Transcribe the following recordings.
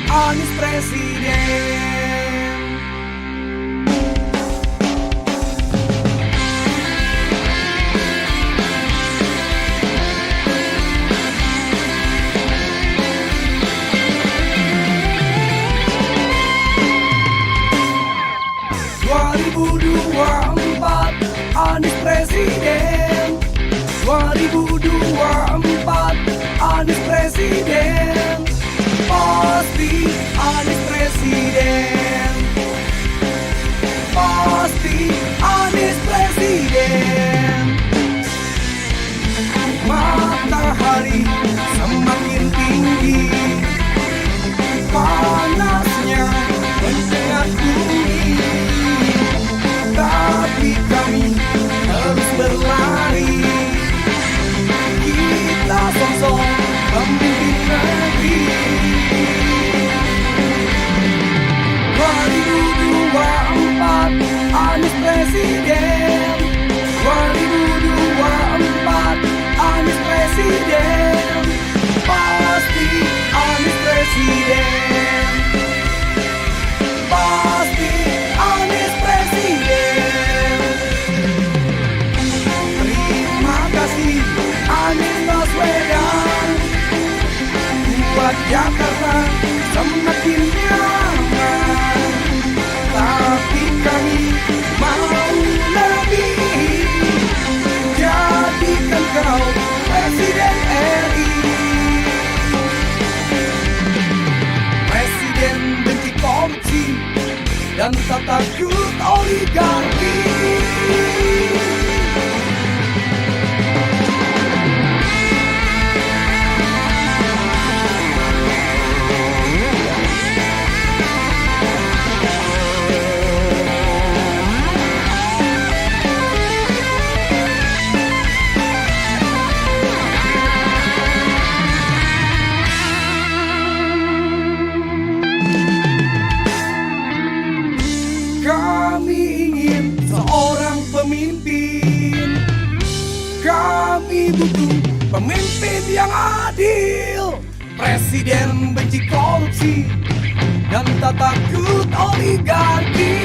Anies Presiden. 2024 Anies Presiden. 2024 Anies Presiden. Pasti Anies Presiden. Pasti Anies Presiden. Matahari semakin tinggi, panasnya menyengat bumi, tapi kami terus berlari. Kita sosok pemimpin negeri. 2024 Anies Presiden. 2024 Anies Presiden. Pasti Anies Presiden. Pasti Anies Presiden. Terima kasih Anies Baswedan, buat Jakarta semakin nyaman. Tapi kami mau lebih, jadikan kau Presiden RI. Presiden benci korupsi dan tak takut oligarki. Kami ingin seorang pemimpin. Kami butuh pemimpin yang adil. Presiden benci korupsi dan tak takut oligarki.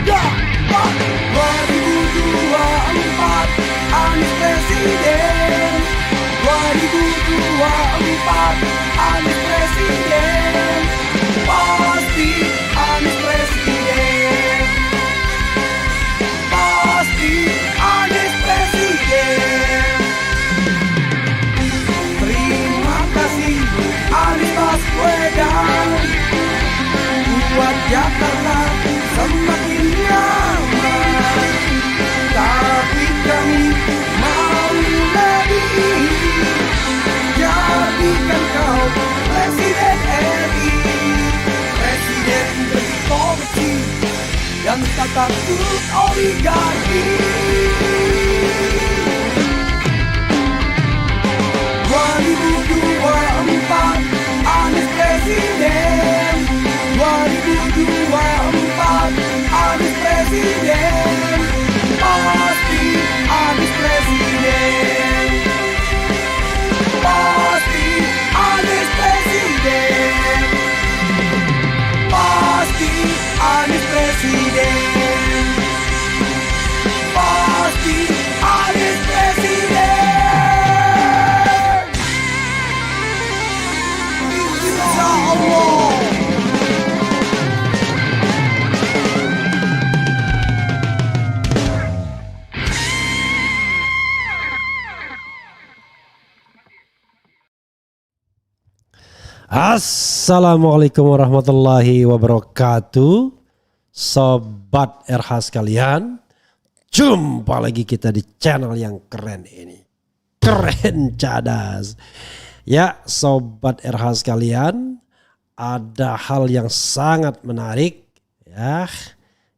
Dapat 2024 Anies Presiden. 2024 Anies Presiden. Pasti Anies Presiden. Pasti Anies Presiden. Terima kasih Anies Baswedan, buat Jakarta semakin nyaman. Tapi kami mau lebih, jadikan kau Presiden RI. Presiden benci korupsi dan tak takut oligarki. 2024 Anies Presiden. 2024 Anies Presiden. Pasti Anies Presiden. Pasti Anies Presiden. Pasti Anies Presiden. Pasti Anies Presiden. Insya Allah. Assalamualaikum warahmatullahi wabarakatuh. Sobat RH sekalian, jumpa lagi kita di channel yang keren ini. Keren cadas. Ya Sobat RH sekalian, ada hal yang sangat menarik ya,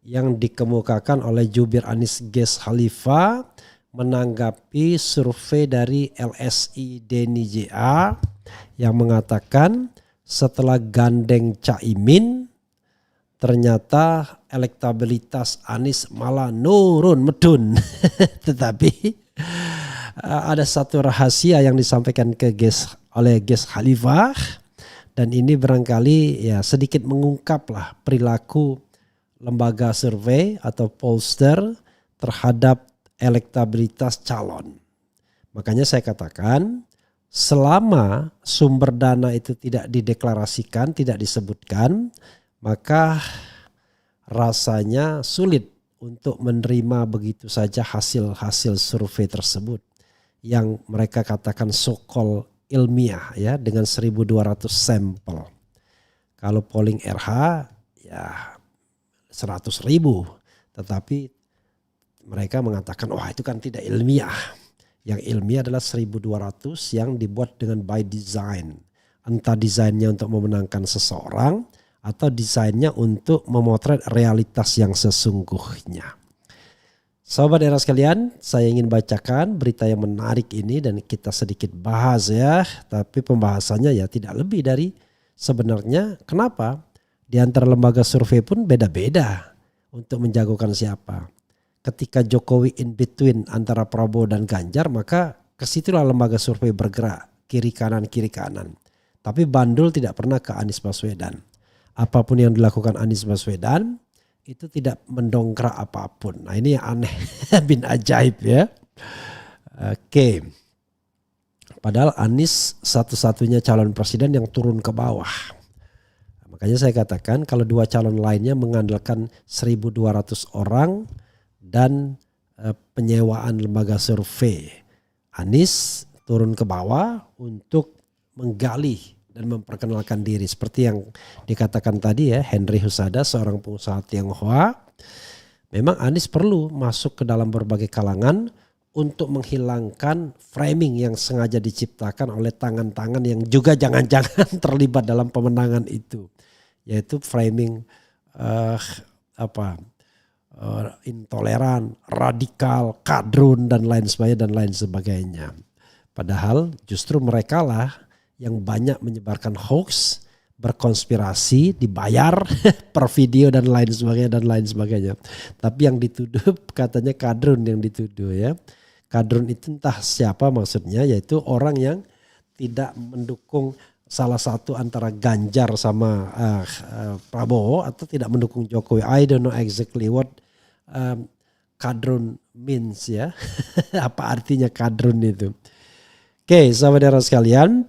yang dikemukakan oleh Jubir Anies Ges Khalifa menanggapi survei dari LSI Denny JA yang mengatakan setelah gandeng Caimin ternyata elektabilitas Anies malah nurun medun. Tetapi ada satu rahasia yang disampaikan oleh Ges Khalifah, dan ini barangkali ya sedikit mengungkaplah perilaku lembaga survei atau pollster terhadap elektabilitas calon. Makanya saya katakan selama sumber dana itu tidak dideklarasikan, tidak disebutkan, maka rasanya sulit untuk menerima begitu saja hasil-hasil survei tersebut yang mereka katakan so-called ilmiah ya dengan 1.200 sampel. Kalau polling RH ya 100.000, tetapi mereka mengatakan wah itu kan tidak ilmiah. Yang ilmiah adalah 1.200 yang dibuat dengan by design. Entah desainnya untuk memenangkan seseorang atau desainnya untuk memotret realitas yang sesungguhnya. Sobat era sekalian, saya ingin bacakan berita yang menarik ini dan kita sedikit bahas ya. Tapi pembahasannya ya tidak lebih dari sebenarnya kenapa di antara lembaga survei pun beda-beda untuk menjagokan siapa. Ketika Jokowi in between antara Prabowo dan Ganjar, maka kesitulah lembaga survei bergerak kiri kanan. Tapi bandul tidak pernah ke Anies Baswedan. Apapun yang dilakukan Anies Baswedan itu tidak mendongkrak apapun. Nah ini yang aneh, bin ajaib ya. Oke. Padahal Anies satu-satunya calon presiden yang turun ke bawah. Makanya saya katakan kalau dua calon lainnya mengandalkan 1.200 orang dan penyewaan lembaga survei. Anies turun ke bawah untuk menggali dan memperkenalkan diri. Seperti yang dikatakan tadi ya, Henry Husada seorang pengusaha Tionghoa. Memang Anies perlu masuk ke dalam berbagai kalangan untuk menghilangkan framing yang sengaja diciptakan oleh tangan-tangan yang juga jangan-jangan terlibat dalam pemenangan itu. Yaitu framing intoleran, radikal, kadrun dan lain sebagainya. Padahal justru mereka lah yang banyak menyebarkan hoax, berkonspirasi, dibayar per video dan lain sebagainya. Tapi yang dituduh katanya kadrun yang dituduh ya. Kadrun itu entah siapa maksudnya, yaitu orang yang tidak mendukung salah satu antara Ganjar sama Prabowo atau tidak mendukung Jokowi. I don't know exactly what kadrun means ya. Apa artinya kadrun itu. Oke, saudara sekalian,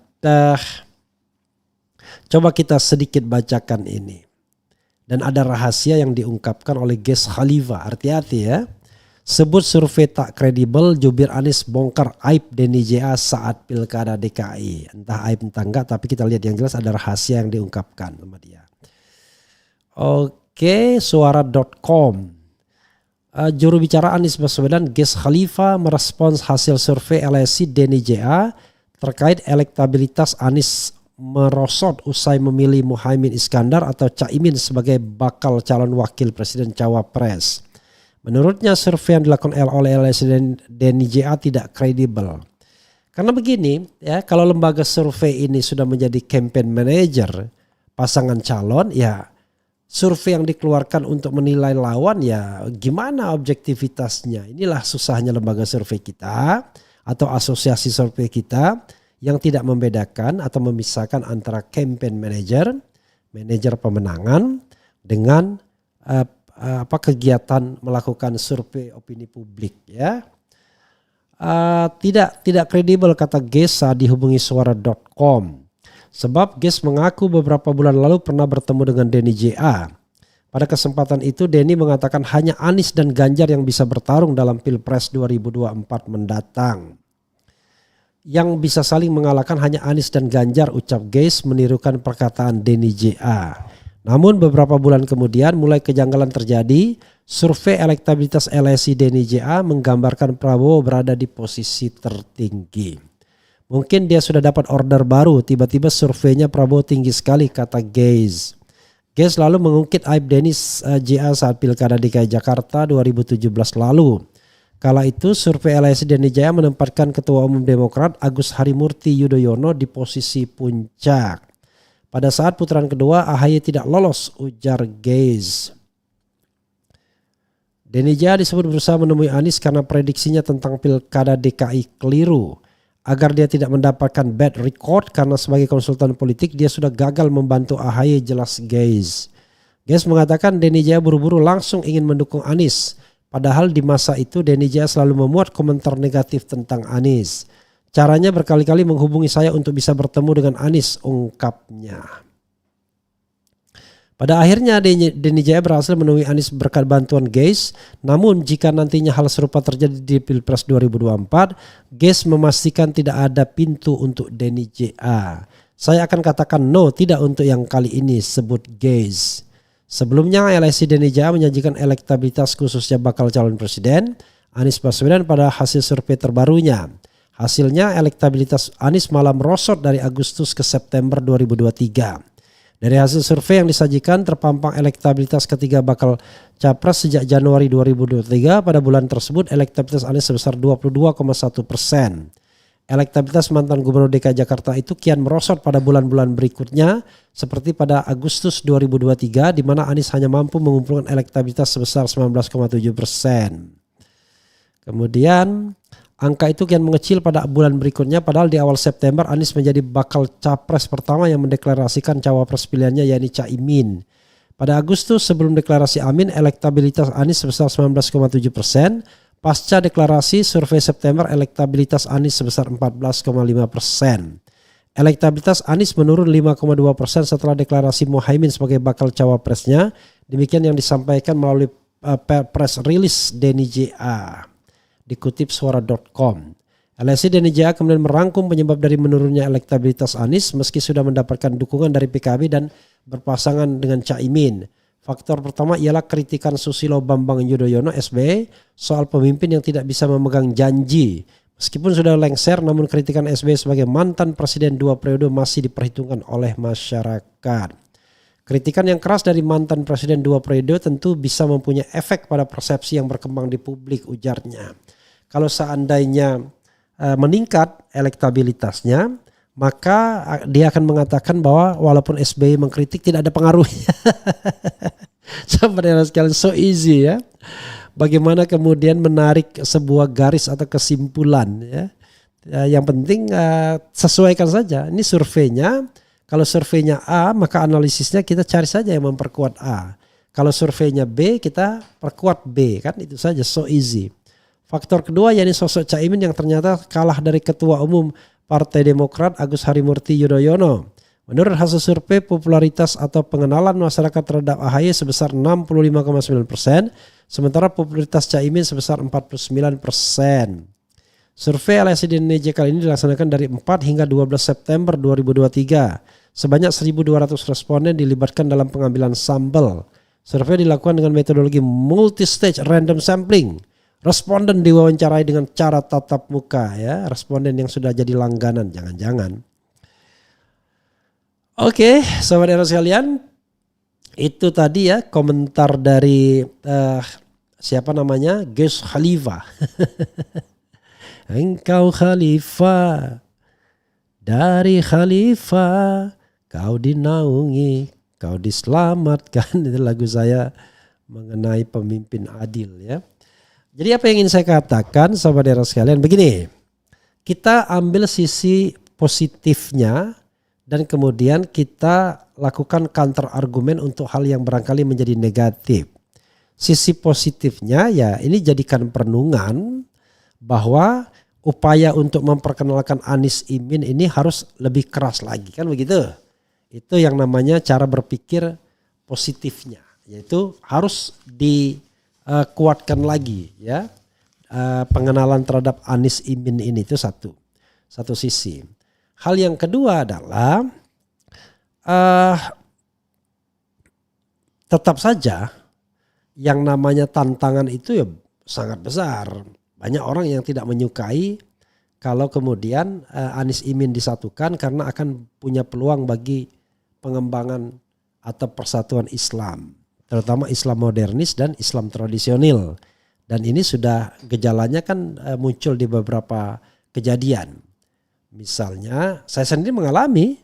coba kita sedikit bacakan ini. Dan ada rahasia yang diungkapkan oleh Ges Khalifah. Hati-hati ya. Sebut survei tak kredibel, jubir Anies bongkar aib Denny JA saat pilkada DKI. Entah aib entah enggak, tapi kita lihat yang jelas ada rahasia yang diungkapkan sama dia. Oke, suara.com. Juru bicara Anies Baswedan Ges Khalifah merespons hasil survei LSI Denny JA terkait elektabilitas Anies merosot usai memilih Muhaimin Iskandar atau Caimin sebagai bakal calon wakil presiden cawapres. Menurutnya survei yang dilakukan oleh LSI Denny JA tidak kredibel. Karena begini ya, kalau lembaga survei ini sudah menjadi campaign manager pasangan calon, ya survei yang dikeluarkan untuk menilai lawan ya gimana objektivitasnya. Inilah susahnya lembaga survei kita atau asosiasi survei kita yang tidak membedakan atau memisahkan antara campaign manager pemenangan dengan kegiatan melakukan survei opini publik ya. Tidak kredibel kata Ges saat dihubungi suara.com. Sebab Ges mengaku beberapa bulan lalu pernah bertemu dengan Denny JA. Pada kesempatan itu Denny mengatakan hanya Anies dan Ganjar yang bisa bertarung dalam Pilpres 2024 mendatang. Yang bisa saling mengalahkan hanya Anies dan Ganjar, ucap Ges menirukan perkataan Denny JA. Namun beberapa bulan kemudian mulai kejanggalan terjadi. Survei elektabilitas LSI Denny JA menggambarkan Prabowo berada di posisi tertinggi. Mungkin dia sudah dapat order baru, tiba-tiba surveinya Prabowo tinggi sekali, kata Ges. Ges lalu mengungkit aib Denny JA saat Pilkada DKI Jakarta 2017 lalu. Kala itu survei LSI Denny JA menempatkan Ketua Umum Demokrat Agus Harimurti Yudhoyono di posisi puncak. Pada saat putaran kedua AHY tidak lolos, ujar Ges. Denny Jaya disebut berusaha menemui Anies karena prediksinya tentang pilkada DKI keliru. Agar dia tidak mendapatkan bad record karena sebagai konsultan politik dia sudah gagal membantu AHY, jelas Gaze. Gaze mengatakan Denny Jaya buru-buru langsung ingin mendukung Anies. Padahal di masa itu Denny Jaya selalu memuat komentar negatif tentang Anies. Caranya berkali-kali menghubungi saya untuk bisa bertemu dengan Anies, ungkapnya. Pada akhirnya Denny Jaya berhasil menemui Anies berkat bantuan Gaze. Namun jika nantinya hal serupa terjadi di Pilpres 2024, Gaze memastikan tidak ada pintu untuk Denny Jaya. Saya akan katakan no, tidak untuk yang kali ini, sebut Gaze. Sebelumnya LSI Denny Jaya menyajikan elektabilitas khususnya bakal calon presiden Anies Baswedan pada hasil survei terbarunya. Hasilnya elektabilitas Anies malah merosot dari Agustus ke September 2023. Dari hasil survei yang disajikan terpampang elektabilitas ketiga bakal capres sejak Januari 2023. Pada bulan tersebut elektabilitas Anies sebesar 22,1%. Elektabilitas mantan Gubernur DKI Jakarta itu kian merosot pada bulan-bulan berikutnya seperti pada Agustus 2023 di mana Anies hanya mampu mengumpulkan elektabilitas sebesar 19,7%. Kemudian angka itu kian mengecil pada bulan berikutnya, padahal di awal September Anies menjadi bakal capres pertama yang mendeklarasikan cawapres pilihannya, yakni Caimin. Pada Agustus sebelum deklarasi Amin, elektabilitas Anies sebesar 19,7%. Pasca deklarasi survei September, elektabilitas Anies sebesar 14,5%. Elektabilitas Anies menurun 5,2% setelah deklarasi Muhaimin sebagai bakal cawapresnya. Demikian yang disampaikan melalui press release Denny Jaya. Dikutip suara.com. LSI Denny Jaya kemudian merangkum penyebab dari menurunnya elektabilitas Anies meski sudah mendapatkan dukungan dari PKB dan berpasangan dengan Caimin. Faktor pertama ialah kritikan Susilo Bambang Yudhoyono SBY soal pemimpin yang tidak bisa memegang janji. Meskipun sudah lengser, namun kritikan SBY sebagai mantan presiden 2 periode masih diperhitungkan oleh masyarakat. Kritikan yang keras dari mantan presiden 2 periode tentu bisa mempunyai efek pada persepsi yang berkembang di publik, ujarnya. Kalau seandainya meningkat elektabilitasnya, maka dia akan mengatakan bahwa walaupun SBY mengkritik tidak ada pengaruhnya. Saudara sekalian, so easy ya. Bagaimana kemudian menarik sebuah garis atau kesimpulan ya. Yang penting sesuaikan saja. Ini surveinya. Kalau surveinya A, maka analisisnya kita cari saja yang memperkuat A. Kalau surveinya B, kita perkuat B, kan itu saja, so easy. Faktor kedua yakni sosok Caimin yang ternyata kalah dari Ketua Umum Partai Demokrat Agus Harimurti Yudhoyono. Menurut hasil survei popularitas atau pengenalan masyarakat terhadap AHY sebesar 65,9%, sementara popularitas Caimin sebesar 49%. Survei LSI Denny Jaya kali ini dilaksanakan dari 4 hingga 12 September 2023. Sebanyak 1.200 responden dilibatkan dalam pengambilan sampel. Survei dilakukan dengan metodologi multi-stage random sampling. Responden diwawancarai dengan cara tatap muka ya, responden yang sudah jadi langganan, jangan-jangan. Oke, sahabat sekalian, itu tadi ya komentar dari siapa namanya, Gus Khalifah. Engkau khalifah, dari khalifah, kau dinaungi, kau diselamatkan. Itu lagu saya mengenai pemimpin adil ya. Jadi apa yang ingin saya katakan sahabat daerah sekalian, begini, kita ambil sisi positifnya dan kemudian kita lakukan counter argumen untuk hal yang barangkali menjadi negatif. Sisi positifnya ya ini jadikan perenungan bahwa upaya untuk memperkenalkan Anies Imin ini harus lebih keras lagi, kan begitu? Itu yang namanya cara berpikir positifnya, yaitu harus kuatkan lagi ya pengenalan terhadap Anies Imin ini, itu satu sisi. Hal yang kedua adalah tetap saja yang namanya tantangan itu ya sangat besar. Banyak orang yang tidak menyukai kalau kemudian Anies Imin disatukan karena akan punya peluang bagi pengembangan atau persatuan Islam, terutama Islam modernis dan Islam tradisional. Dan ini sudah gejalanya kan muncul di beberapa kejadian. Misalnya saya sendiri mengalami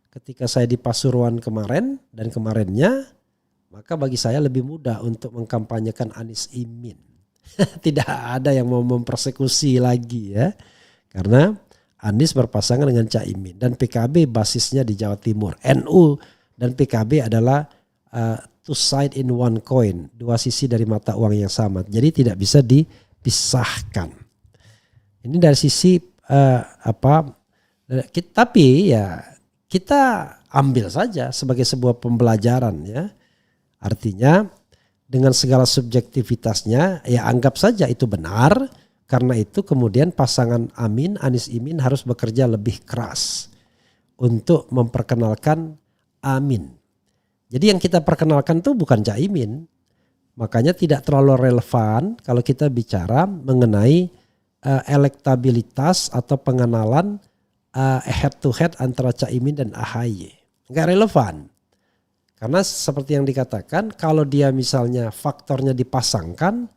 ketika saya di Pasuruan kemarin dan kemarinnya, maka bagi saya lebih mudah untuk mengkampanyekan Anies Imin. Tidak ada yang mau mempersekusi lagi ya. Karena Anies berpasangan dengan Caimin dan PKB basisnya di Jawa Timur. NU dan PKB adalah two side in one coin, dua sisi dari mata uang yang sama. Jadi tidak bisa dipisahkan. Ini dari sisi tapi ya kita ambil saja sebagai sebuah pembelajaran ya. Artinya dengan segala subjektivitasnya ya anggap saja itu benar. Karena itu kemudian pasangan Anies Imin harus bekerja lebih keras untuk memperkenalkan Amin. Jadi yang kita perkenalkan itu bukan Caimin. Makanya tidak terlalu relevan kalau kita bicara mengenai elektabilitas atau pengenalan head to head antara Caimin dan AHY. Enggak relevan. Karena seperti yang dikatakan kalau dia misalnya faktornya dipasangkan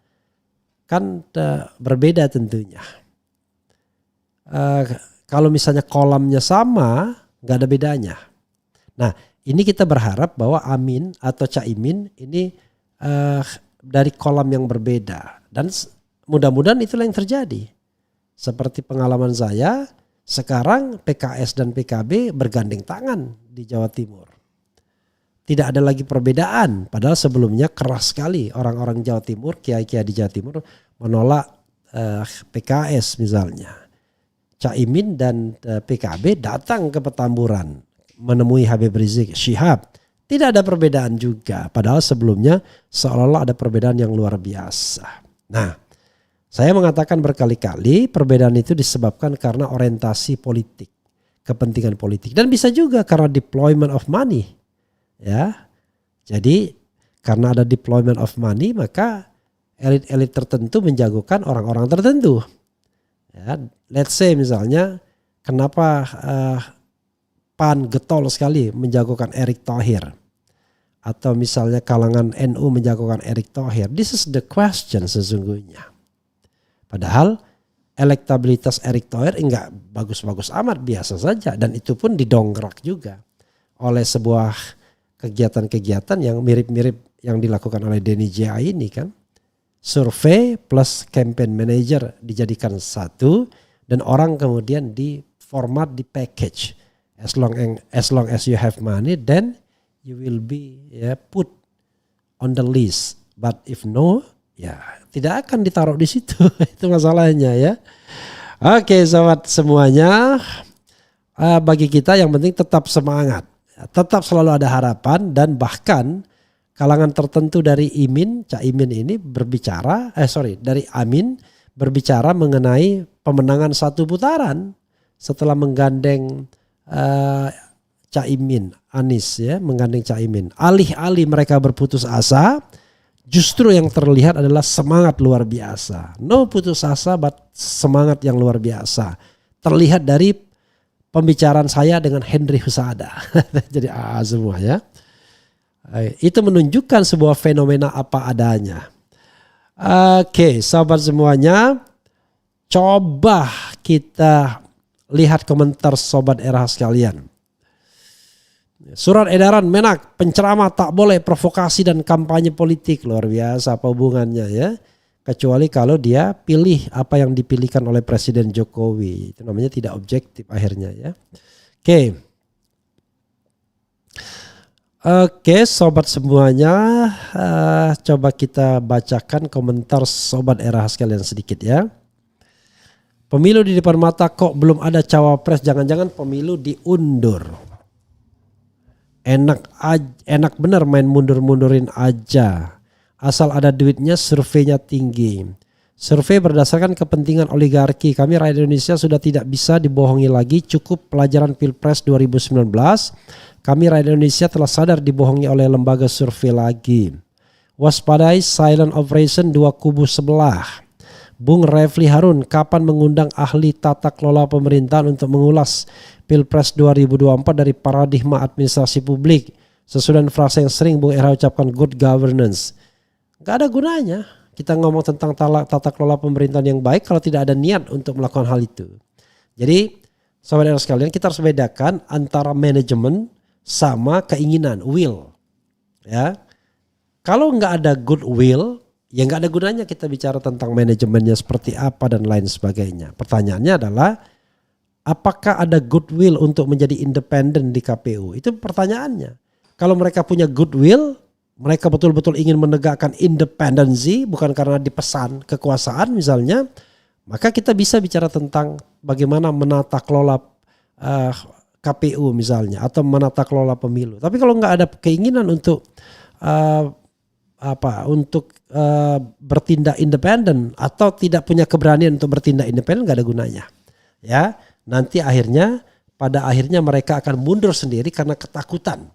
kan berbeda tentunya. Kalau misalnya kolamnya sama, nggak ada bedanya. Nah, ini kita berharap bahwa Amin atau Caimin ini dari kolam yang berbeda dan mudah-mudahan itulah yang terjadi. Seperti pengalaman saya, sekarang PKS dan PKB bergandeng tangan di Jawa Timur. Tidak ada lagi perbedaan, padahal sebelumnya keras sekali orang-orang Jawa Timur, kiai-kiai di Jawa Timur menolak PKS misalnya. Caimin dan PKB datang ke Petamburan menemui Habib Rizik Syihab. Tidak ada perbedaan juga, padahal sebelumnya seolah-olah ada perbedaan yang luar biasa. Nah, saya mengatakan berkali-kali perbedaan itu disebabkan karena orientasi politik, kepentingan politik, dan bisa juga karena deployment of money. Ya, jadi karena ada deployment of money maka elit-elit tertentu menjagokan orang-orang tertentu. Ya, let's say misalnya kenapa PAN getol sekali menjagokan Erick Thohir atau misalnya kalangan NU menjagokan Erick Thohir. This is the question sesungguhnya. Padahal elektabilitas Erick Thohir enggak bagus-bagus amat, biasa saja, dan itu pun didongkrak juga oleh sebuah kegiatan-kegiatan yang mirip-mirip yang dilakukan oleh Denny Ja ini kan. Survei plus campaign manager dijadikan satu dan orang kemudian di format di package. As long as you have money then you will be put on the list. But if no, ya tidak akan ditaruh di situ. Itu masalahnya ya. Oke, sobat semuanya. Bagi kita yang penting tetap semangat. Tetap selalu ada harapan dan bahkan kalangan tertentu dari Caimin ini berbicara, dari Amin berbicara mengenai pemenangan satu putaran setelah menggandeng Caimin, Anies ya, menggandeng Caimin. Alih-alih mereka berputus asa, justru yang terlihat adalah semangat luar biasa. No putus asa, but semangat yang luar biasa. Terlihat dari pembicaraan saya dengan Henry Husada. Jadi semua ya. Itu menunjukkan sebuah fenomena apa adanya. Oke, sahabat semuanya. Coba kita lihat komentar Sobat RH sekalian. Surat edaran Menak, penceramah tak boleh provokasi dan kampanye politik. Luar biasa apa hubungannya ya. Kecuali kalau dia pilih apa yang dipilihkan oleh Presiden Jokowi. Itu namanya tidak objektif akhirnya ya. Oke, sobat semuanya. Coba kita bacakan komentar Sobat RH sekalian sedikit ya. Pemilu di depan mata kok belum ada cawapres. Jangan-jangan pemilu diundur. Enak bener main mundur-mundurin aja. Asal ada duitnya, surveinya tinggi. Survei berdasarkan kepentingan oligarki. Kami rakyat Indonesia sudah tidak bisa dibohongi lagi. Cukup pelajaran Pilpres 2019. Kami rakyat Indonesia telah sadar dibohongi oleh lembaga survei lagi. Waspadai silent operation dua kubu sebelah. Bung Refli Harun kapan mengundang ahli tata kelola pemerintahan untuk mengulas Pilpres 2024 dari paradigma administrasi publik. Sesuai dengan frasa yang sering Bung RH ucapkan, good governance. Gak ada gunanya kita ngomong tentang tata kelola pemerintahan yang baik kalau tidak ada niat untuk melakukan hal itu. Jadi saudara sekalian, kita harus bedakan antara manajemen sama keinginan, will. Ya, Kalau nggak ada goodwill, ya nggak ada gunanya kita bicara tentang manajemennya seperti apa dan lain sebagainya. Pertanyaannya adalah apakah ada goodwill untuk menjadi independen di KPU? Itu pertanyaannya. Kalau mereka punya goodwill, mereka betul-betul ingin menegakkan independensi bukan karena dipesan kekuasaan misalnya, maka kita bisa bicara tentang bagaimana menata kelola KPU misalnya atau menata kelola pemilu. Tapi kalau nggak ada keinginan untuk bertindak independen atau tidak punya keberanian untuk bertindak independen, nggak ada gunanya. Ya, nanti pada akhirnya mereka akan mundur sendiri karena ketakutan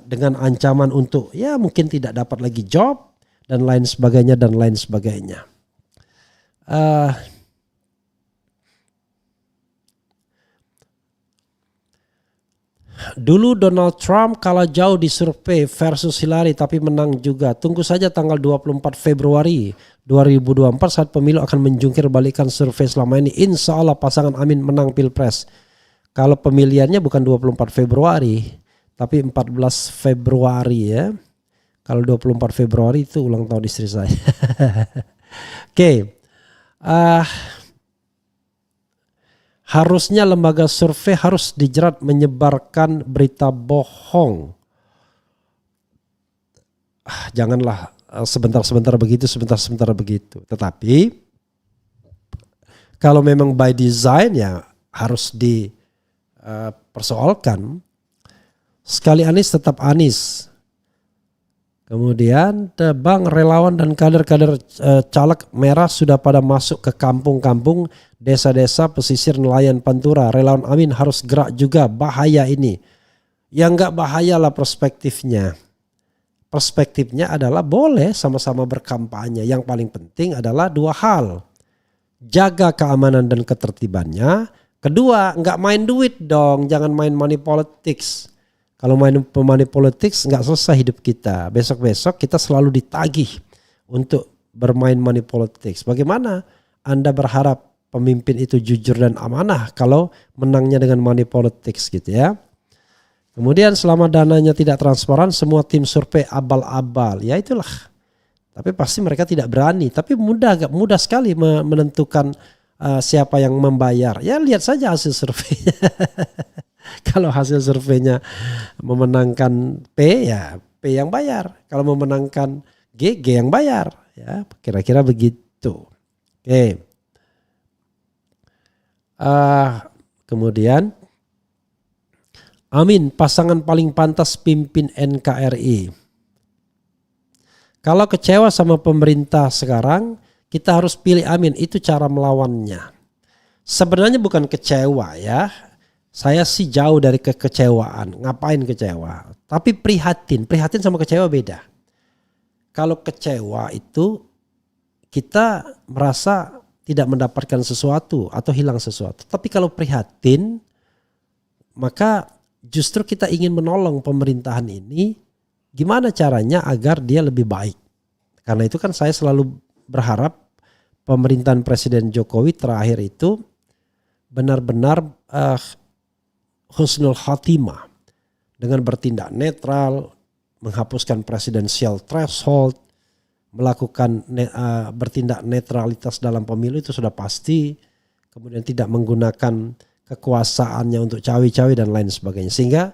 dengan ancaman untuk ya mungkin tidak dapat lagi job dan lain sebagainya dan lain sebagainya. Dulu Donald Trump kalah jauh di survei versus Hillary tapi menang juga. Tunggu saja tanggal 24 Februari 2024 saat pemilu akan menjungkir balikan survei selama ini. Insya Allah pasangan Amin menang Pilpres. Kalau pemilihannya bukan 24 Februari tapi 14 Februari ya. Kalau 24 Februari itu ulang tahun istri saya. Oke. Harusnya lembaga survei harus dijerat menyebarkan berita bohong. Janganlah sebentar-sebentar begitu. Tetapi kalau memang by design ya harus dipersoalkan. Sekali Anies tetap Anies. Kemudian Bang, relawan dan kader-kader caleg merah sudah pada masuk ke kampung-kampung, desa-desa, pesisir, nelayan, pantura. Relawan Amin harus gerak juga, bahaya ini. Ya enggak bahaya lah perspektifnya. Perspektifnya adalah boleh sama-sama berkampanye. Yang paling penting adalah dua hal. Jaga keamanan dan ketertibannya. Kedua, enggak main duit dong, jangan main money politics. Kalau main money politics nggak selesai hidup kita. Besok-besok kita selalu ditagih untuk bermain money politics. Bagaimana Anda berharap pemimpin itu jujur dan amanah kalau menangnya dengan money politics gitu ya. Kemudian selama dananya tidak transparan, semua tim survei abal-abal. Ya itulah. Tapi pasti mereka tidak berani. Tapi mudah sekali menentukan siapa yang membayar. Ya lihat saja hasil survei. Kalau hasil surveinya memenangkan P, ya P yang bayar. Kalau memenangkan G, G yang bayar. Ya, kira-kira begitu. Oke. Kemudian, Amin, pasangan paling pantas pimpin NKRI. Kalau kecewa sama pemerintah sekarang, kita harus pilih Amin. Itu cara melawannya. Sebenarnya bukan kecewa ya. Saya sih jauh dari kekecewaan. Ngapain kecewa? Tapi prihatin. Prihatin sama kecewa beda. Kalau kecewa itu kita merasa tidak mendapatkan sesuatu atau hilang sesuatu. Tapi kalau prihatin maka justru kita ingin menolong pemerintahan ini. Gimana caranya agar dia lebih baik. Karena itu kan saya selalu berharap pemerintahan Presiden Jokowi terakhir itu benar-benar husnul khatimah dengan bertindak netral, menghapuskan presidensial threshold, melakukan bertindak netralitas dalam pemilu itu sudah pasti, kemudian tidak menggunakan kekuasaannya untuk cawe-cawe dan lain sebagainya, sehingga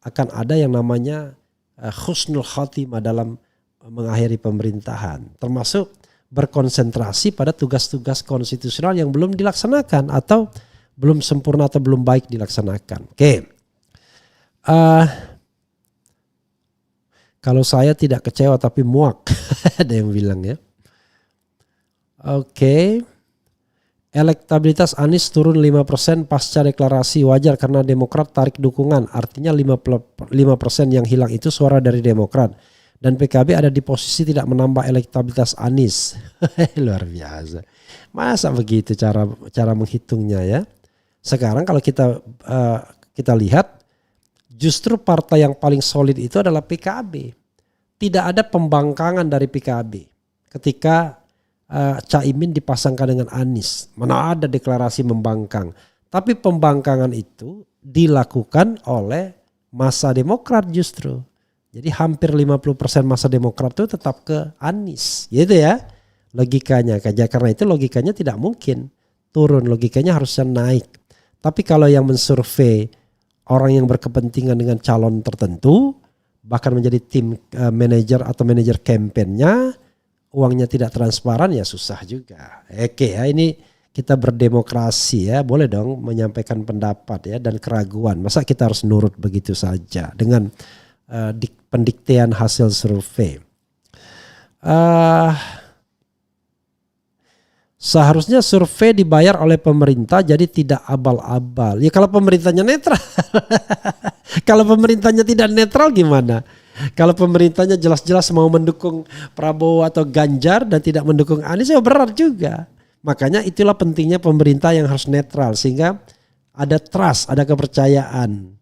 akan ada yang namanya husnul khatimah dalam mengakhiri pemerintahan, termasuk berkonsentrasi pada tugas-tugas konstitusional yang belum dilaksanakan atau belum sempurna atau belum baik dilaksanakan. Oke. Kalau saya tidak kecewa tapi muak. Ada yang bilang ya. Oke. Elektabilitas Anies turun 5% pasca deklarasi, wajar karena Demokrat tarik dukungan. Artinya 5% yang hilang itu suara dari Demokrat. Dan PKB ada di posisi tidak menambah elektabilitas Anies. Luar biasa. Masa begitu cara menghitungnya ya. Sekarang kalau kita lihat justru partai yang paling solid itu adalah PKB. Tidak ada pembangkangan dari PKB ketika Caimin dipasangkan dengan Anies. Mana ada deklarasi membangkang. Tapi pembangkangan itu dilakukan oleh massa Demokrat justru. Jadi hampir 50% masa Demokrat itu tetap ke Anies, gitu ya logikanya. Karena itu logikanya tidak mungkin turun, logikanya harusnya naik. Tapi kalau yang mensurvei orang yang berkepentingan dengan calon tertentu, bahkan menjadi tim manajer atau manajer kampanyenya, uangnya tidak transparan, ya susah juga. Oke ya, ini kita berdemokrasi ya, boleh dong menyampaikan pendapat ya dan keraguan. Masa kita harus nurut begitu saja dengan pendiktean hasil survei. Seharusnya survei dibayar oleh pemerintah jadi tidak abal-abal. Ya kalau pemerintahnya netral. Kalau pemerintahnya tidak netral gimana? Kalau pemerintahnya jelas-jelas mau mendukung Prabowo atau Ganjar dan tidak mendukung Anies, ya berat juga. Makanya itulah pentingnya pemerintah yang harus netral sehingga ada trust, ada kepercayaan.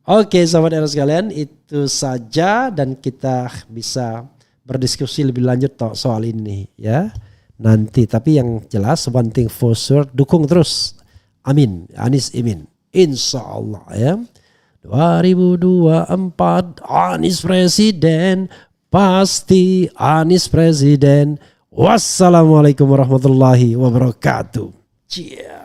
Oke sahabat era sekalian, itu saja dan kita bisa berdiskusi lebih lanjut soal ini ya. Nanti, tapi yang jelas one thing for sure, dukung terus. Amin. Anies Imin. Insya Allah ya. 2024 Anies Presiden. Pasti Anies Presiden. Wassalamualaikum warahmatullahi wabarakatuh. Cia.